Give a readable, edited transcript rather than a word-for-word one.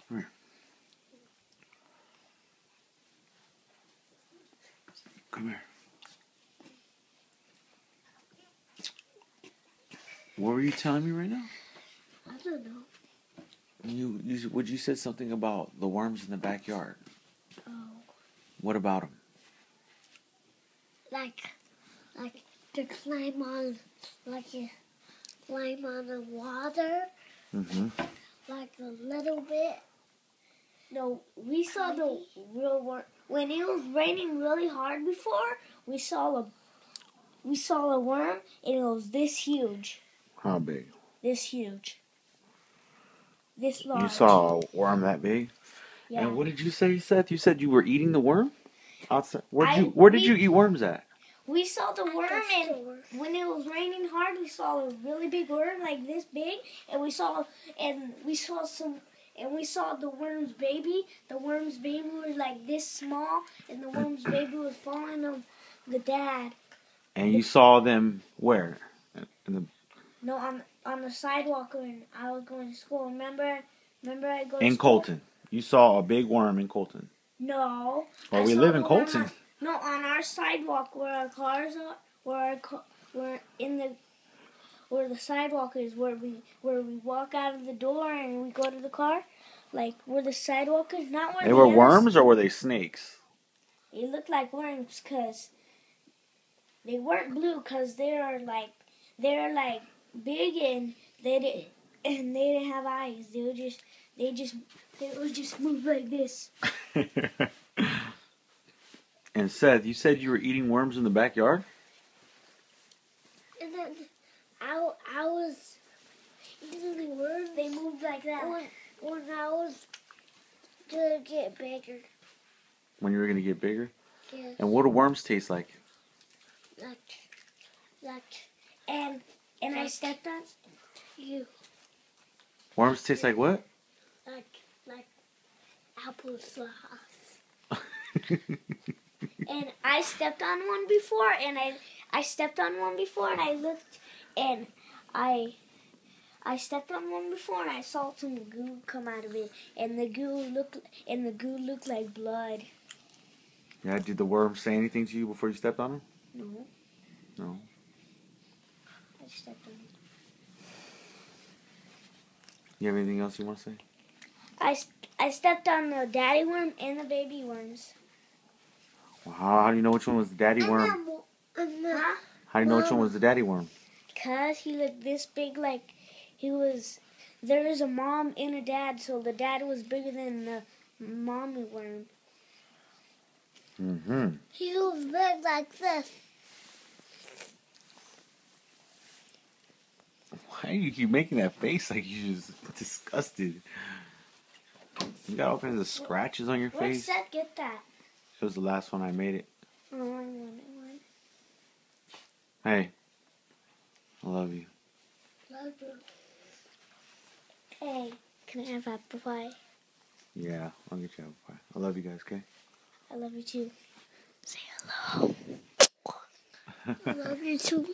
Come here. Come here. What were you telling me right now? I don't know. You said something about the worms in the backyard. Oh. What about them? Like to climb on, climb on the water. Mm-hmm. Like a little bit. No, we saw the real worm when it was raining really hard before. We saw a worm, and it was this huge. How big? This huge. This large. You saw a worm that big? Yeah. And what did you say, Seth? You said you were eating the worm? Outside. Where did you eat worms at? We saw the worm, and when it was raining hard, we saw a really big worm, like this big, and we saw the worm's baby. The worm's baby was like this small, and the worm's baby was following the dad. And you saw them where? No, on the sidewalk when I was going to school. Remember I go to in school? Colton. You saw a big worm in Colton. No. Well, we live in Colton. On our sidewalk where our cars are, where the sidewalk is, where we walk out of the door and we go to the car, like where the sidewalk is, not where they were worms or were they snakes? They looked like worms because they weren't blue because they're like big and they didn't have eyes. They would just move like this. And Seth, you said you were eating worms in the backyard? And then I was eating the worms. They moved like that. When I was gonna get bigger. When you were gonna get bigger? Yes. And what do worms taste like? And I stepped on you. Worms taste like what? Like applesauce. And I stepped on one before, and I looked, and I stepped on one before, and I saw some goo come out of it, and the goo looked like blood. Yeah, did the worm say anything to you before you stepped on him? No. No. I stepped on it. You have anything else you want to say? I stepped on the daddy worm and the baby worms. Well, how do you know which one was the daddy worm? Huh? How do you know which one was the daddy worm? Because he looked this big, like he was. There is a mom and a dad, so the dad was bigger than the mommy worm. Mm-hmm. He was big like this. Why do you keep making that face like you're just disgusted? You got all kinds of scratches on your face. Where'd Seth get that? It was the last one I made it. Oh, I want it. Hey, I love you. Love you. Hey, can I have apple pie? Yeah, I'll get you apple pie. I love you guys, okay? I love you too. Say hello. I love you too.